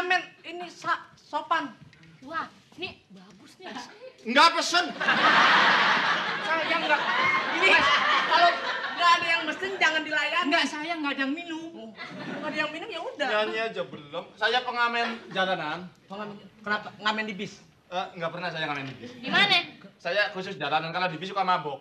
pengamen ini sopan. Wah, ini bagus nih. Enggak pesen. Saya enggak. Ini kalau nggak ada yang mesen jangan dilayani. Enggak, saya nggak ada yang minum. Nggak ada yang minum ya udah. Nyanyi aja belum. Saya pengamen jalanan. Kenapa ngamen di bis? Enggak pernah saya ngamen di bis. Di mana? Saya khusus jalanan, kalau di bis suka mabok.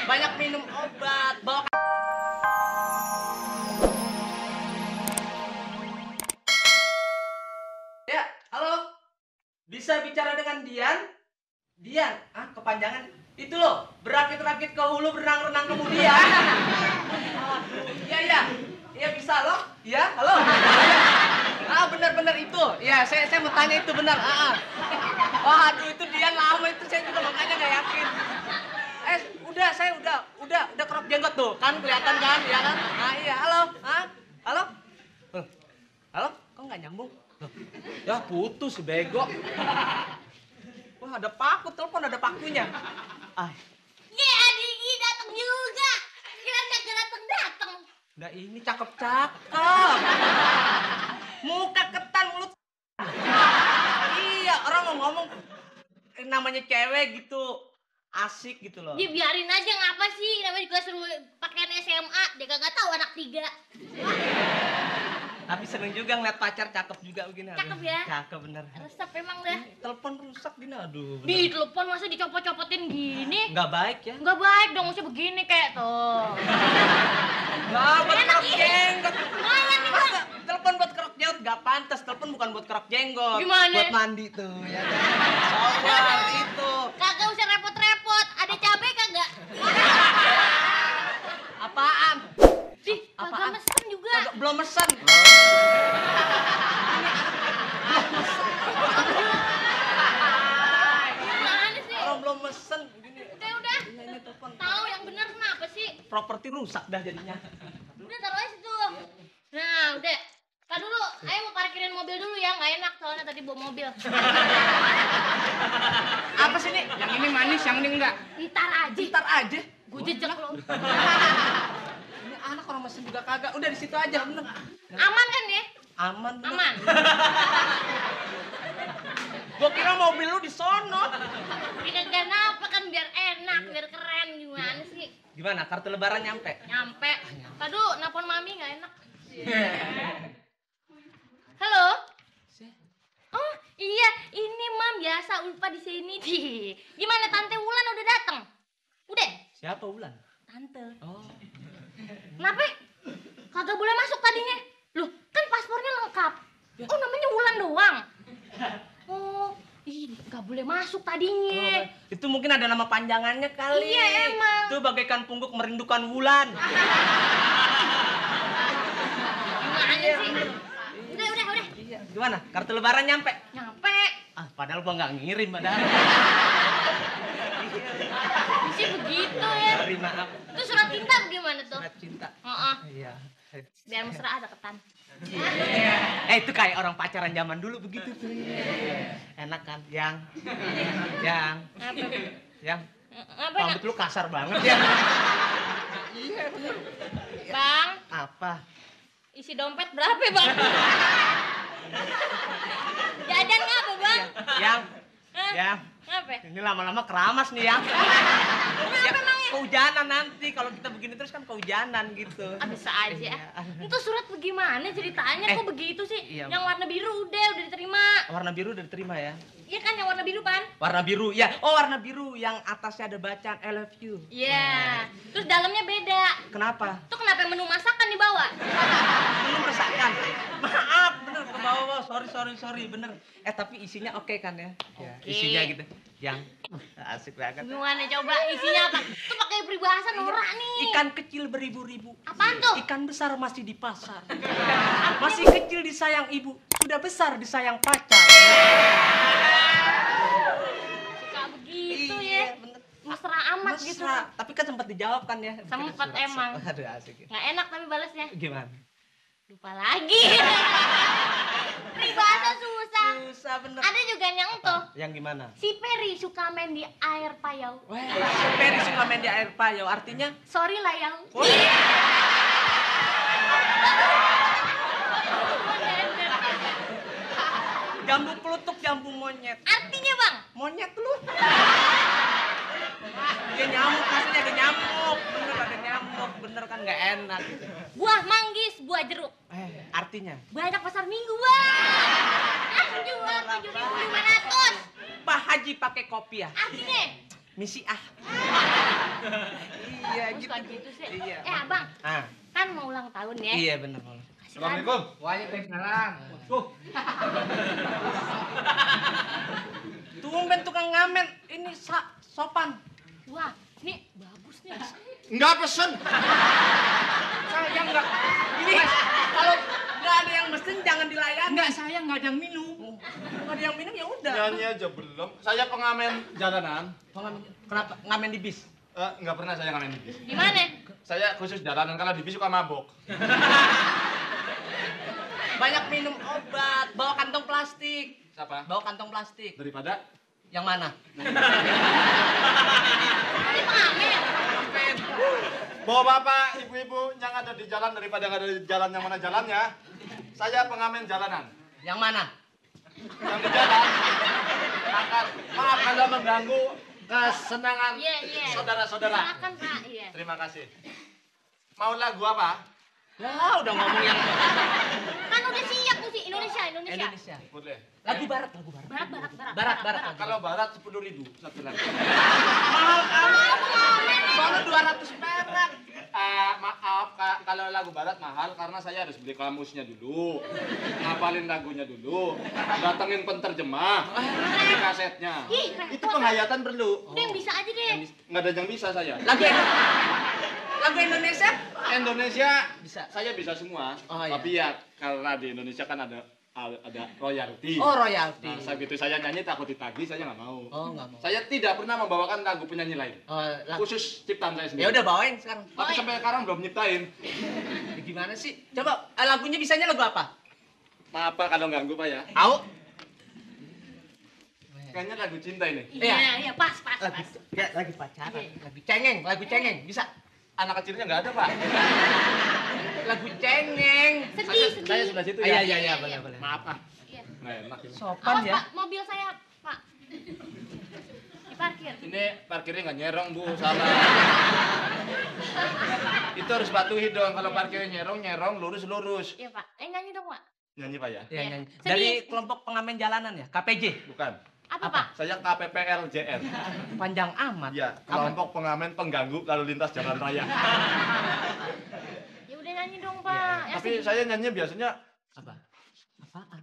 Banyak minum obat. Bawa. Ya, halo. Bisa bicara dengan Dian? Dian, kepanjangan itu loh, berakit-rakit ke hulu, berenang-renang kemudian. Iya, iya. Iya bisa loh. Iya, halo. Benar-benar itu. Ya, saya mau tanya itu benar. Wah, aduh itu Dian lama itu saya juga makanya nggak yakin. Saya udah kerok jenggot tuh, kan kelihatan kan, ya kan? Iya, halo. Halo? Halo? Kok nggak nyambung? Ya putus, bego. Wah, ada paku, telepon ada pakunya. Ya, Adigi datang juga. Kira nggak datang. Nah ini cakep-cakep. Muka ketan, mulut. Iya, orang mau ngomong namanya cewek gitu. Asik gitu loh. Ya biarin aja, ngapa sih? Namanya juga suruh pakaian SMA, dia kagak tahu anak 3. Tapi seneng juga ngeliat pacar cakep juga begini. Cakep ya? Cakep bener. Resep emang dah. Telepon rusak gini, aduh. Bener. Di telepon masa dicopot-copotin gini? Nggak baik ya? Nggak baik dong, mesti begini kayak tuh. Nggak, buat Enak kerok ini. jenggot. Lumayan nih, Masa telepon buat kerok jenggot? Nggak pantas, telepon bukan buat kerok jenggot. Gimana? Buat mandi tuh, ya kan? Shower itu. Kagak usah repot-repot. Ada cabai kagak? Apaan? Sih, Apaan? kagak mesen juga. Belum mesen. Gimana sih? Orang belum mesen. Gini. Udah. Ini telepon. Tahu yang benar kenapa sih? Properti rusak dah jadinya. Udah taruh aja situ. Nah, udah. Tar dulu, ayo mau parkirin mobil dulu ya, nggak enak soalnya tadi bawa mobil. Apa sih nih? Yang ini manis, yang ini enggak. Ntar aja. Ntar aja. Gue jejak lo. Ini anak orang mesen juga kagak. Udah di situ aja, bener. Aman kan ya? Aman. Bener. Aman. Gua kira mobil lu di sono. Bikin kenapa kan biar enak, biar keren gimana sih? Gimana? Kartu lebaran nyampe? Nyampe. Tadu, nelpon mami nggak enak. Halo? Oh iya, ini mam biasa Ulfa di sini di. Gimana Tante Wulan udah datang? Udah? Siapa Wulan? Tante. Oh. Kenapa? Kagak boleh masuk tadinya. Loh, kan paspornya lengkap. Oh, namanya Wulan doang. Oh, ih, nggak boleh masuk tadinya. Itu mungkin ada nama panjangannya kali. Iya, emang. Itu bagaikan pungguk merindukan Wulan. Gimana sih? Udah. Iya. Gimana? Kartu lebaran nyampe? Nyampe. Padahal gua nggak ngirim padahal. Bisa begitu ya. Sorry, maaf. Itu surat cinta bagaimana tuh? Surat cinta. Iya. Iya. Biar mesra ada ketan. Itu kayak orang pacaran zaman dulu begitu tuh. Enak kan? Yang. Apa? Rambut lu kasar banget ya. Iya, bener. Bang, Apa? isi dompet berapa, Bang? Jajan ngapa, Bang? Yang. Ngapa? Ini lama-lama keramas nih yang. Kenapa emangnya? Kehujanan nanti kalau kita begini terus kan kehujanan gitu. Bisa aja. Itu surat bagaimana ceritanya kok begitu sih? Iya, Yang warna biru udah diterima. Warna biru udah diterima ya? Iya kan yang warna biru, Pan? Warna biru, ya. Oh, warna biru yang atasnya ada bacaan I love you. Iya. Terus dalamnya beda. Kenapa? Tuh kenapa menu masakan dibawa? Belum masakan. Maaf, bener ke bawah. Sorry, bener. Tapi isinya oke kan ya? Ya, Oke. isinya gitu. Yang asik banget. Gimana coba isinya apa? Tuh pakai peribahasa norak nih. Ikan kecil beribu-ribu. Apaan tuh? Ikan besar masih di pasar. Masih kecil disayang ibu, sudah besar disayang pacar. Suka begitu Iya, ya. bener. Mesra amat gitu. Mesra. Tapi kan sempat dijawab kan ya? Sempet emang. Aduh, asik. Nggak enak tapi balasnya. Gimana? Lupa lagi. Peribahasa susah. Susah bener. Ada juga yang tuh. Yang gimana? Si Peri suka main di air payau. Wah, si Peri suka main di air payau, artinya? Sorry lah yang. Wah. Jambu kelutuk, jambu monyet. Artinya bang? Monyet lu. Dia nyamuk, maksudnya ada nyamuk. Bener ada nyamuk, bener kan nggak enak. Buah manggis, buah jeruk. Artinya? Banyak pasar minggu bang. Jual 7.500. Pak Haji pakai kopi ya? Artinya? Misi ah. Iya Oh, gitu. suka gitu sih. Iya. Abang, Ah, kan mau ulang tahun ya? iya bener. Assalamualaikum. Waalaikumsalam. Tuh. Tumben tukang ngamen, ini sopan. Wah, nih bagus nih. Enggak pesen. Saya nggak. Ini kalau nggak ada yang mesen jangan dilayani. Enggak, saya nggak ada yang minum. Nggak ada yang minum ya udah. Nyanyi aja belum. Saya pengamen jalanan. Kenapa ngamen di bis? Enggak pernah saya ngamen di bis. Di mana? Saya khusus jalanan, kalau di bis suka mabok. Banyak minum obat, bawa kantong plastik. Siapa? Bawa kantong plastik. Daripada Yang mana? Ini pengamen. bawa bapak, ibu-ibu yang ada di jalan daripada nggak ada di jalan yang mana jalannya. Saya pengamen jalanan. Yang mana? Yang di jalan. Maaf kalau mengganggu kesenangan Iya. saudara-saudara. Silakan Pak, iya. Terima kasih. Mau lagu apa? Ya udah ngomong yang Kan udah siap musik Indonesia. Indonesia. Boleh. Lagu barat. Barat. Kalau barat 10.000 satu lagu. Mahal kamu. Soalnya 200 perak. Maaf Kak, kalau lagu barat mahal karena saya harus beli kamusnya dulu, ngapalin lagunya dulu, datengin penterjemah, beli kasetnya. Ih, Itu repot. penghayatan perlu. Udah yang bisa aja deh. Nggak ada yang bisa saya. Lagu Indonesia? Indonesia Bisa. saya bisa semua. Oh, iya. Tapi ya karena di Indonesia kan ada royalti. Oh, royalti. Nah, begitu saya nyanyi takut ditagih, saya nggak mau. Oh, nggak mau. Saya tidak pernah membawakan lagu penyanyi lain. Khusus ciptaan saya Ya sendiri. udah bawain sekarang. Tapi sampai sekarang belum nyiptain. Ya, gimana sih? Coba lagunya bisanya lagu apa? Maaf Pak kalau ganggu Pak ya. Au. Kayaknya lagu cinta ini. Iya, pas. Lagi pacaran. Lagu cengeng bisa. Anak kecilnya nggak ada Pak. Lagu cengeng. Sedih. Saya sebelah situ ya. Iya, boleh. Maaf ah. Iya. Nggak enak ini. Sopan Awas ya. Pak, mobil saya Pak. Diparkir. Ini parkirnya nggak nyerong Bu, salah. Itu harus patuhi dong. Kalau parkirnya nyerong lurus. Iya Pak. Nyanyi dong Pak. Nyanyi Pak ya? Iya, nyanyi. Sedih. Dari kelompok pengamen jalanan ya, KPJ. Bukan. Apa Pak? Saya KPPLJR. Panjang amat. Ya, kelompok pengamen pengganggu lalu lintas jalan raya. Ya udah nyanyi dong Pak. Ya, Tapi saya nyanyi biasanya Apa? Apaan?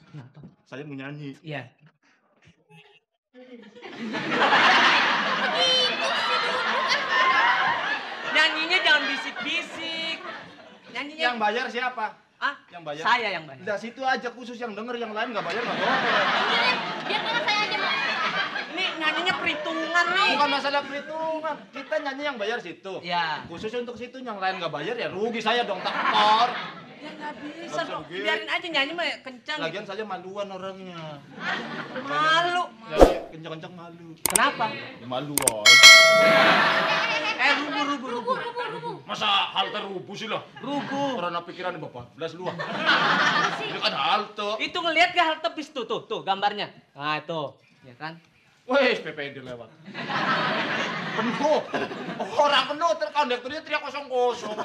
Kenapa? saya mau nyanyi. Iya. Nyanyinya jangan bisik-bisik. Nyanyinya Yang bayar siapa? Ah, Yang bayar? saya yang bayar. Nah, situ aja khusus yang denger, yang lain nggak bayar nggak boleh. udah deh, biar tangan saya aja Pak. Ini nyanyinya perhitungan nih. Bukan masalah perhitungan, kita nyanyi yang bayar situ. Ya. Khusus untuk situ, yang lain nggak bayar ya rugi saya dong, tak kotor. Ya nggak bisa Nggak bisa dong. begitu. Biarin aja nyanyi mah kencang. Lagian saya maluan orangnya. Malu. Nyanyi kencang-kencang malu. Kenapa? Malu woy. Rubuh. Masa halte rubuh sih lah? Rubuh. Karena pikiran bapak, belas lu ah. Ini kan halte. Itu ngelihat ke halte bis tuh gambarnya. Nah, itu. Ya kan? Wih, PPD lewat. Penuh. Orang penuh, kondekturnya teriak kosong-kosong.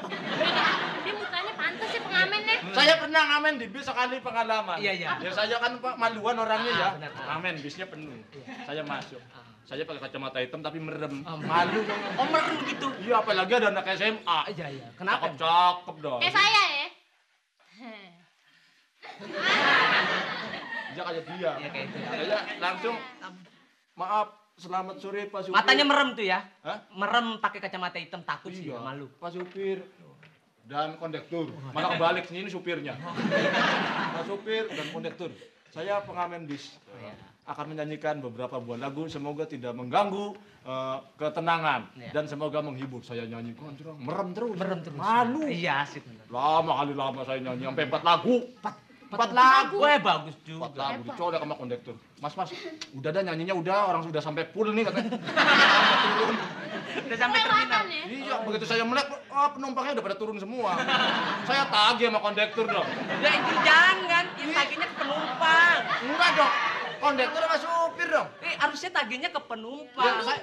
Dia mukanya pantas sih pengamennya. Saya pernah ngamen di bis sekali pengalaman. Iya. Ya saya kan Pak maluan orangnya ya. Benar. Ngamen bisnya penuh. Saya masuk. Saya pakai kacamata hitam tapi merem. Malu dong. Oh, merem gitu. Iya, apalagi ada anak SMA. Iya. Kenapa? Cakep dong. Kayak saya ya. Dia kayak dia. Iya kayak itu. Saya langsung maaf, selamat sore Pak Supir. Matanya merem tuh ya. Hah? Merem pakai kacamata hitam takut sih, Iya, malu. Pak Supir dan kondektur. Malah kebalik ini supirnya. Pak Supir dan kondektur. Saya pengamen bis. Akan menyanyikan beberapa buah lagu, semoga tidak mengganggu ketenangan dan semoga menghibur. Saya nyanyi merem terus. Merem terus. Malu. Iya, asik bener. Lama saya nyanyi sampai 4 lagu. 4 4 lagu. Wah, bagus 4 juga. lagu dicolek sama kondektur. Mas, udah dah nyanyinya udah, orang sudah sampai full nih katanya. Turun. Udah sampai terminal. Kelewatan ya. Iya, begitu saya melek, penumpangnya udah pada turun semua. Saya tagih sama kondektur dong. Ya itu jangan, yang tagihnya ke penumpang. Enggak dong, kondektur sama supir dong. Harusnya tagihnya ke penumpang. Ya, saya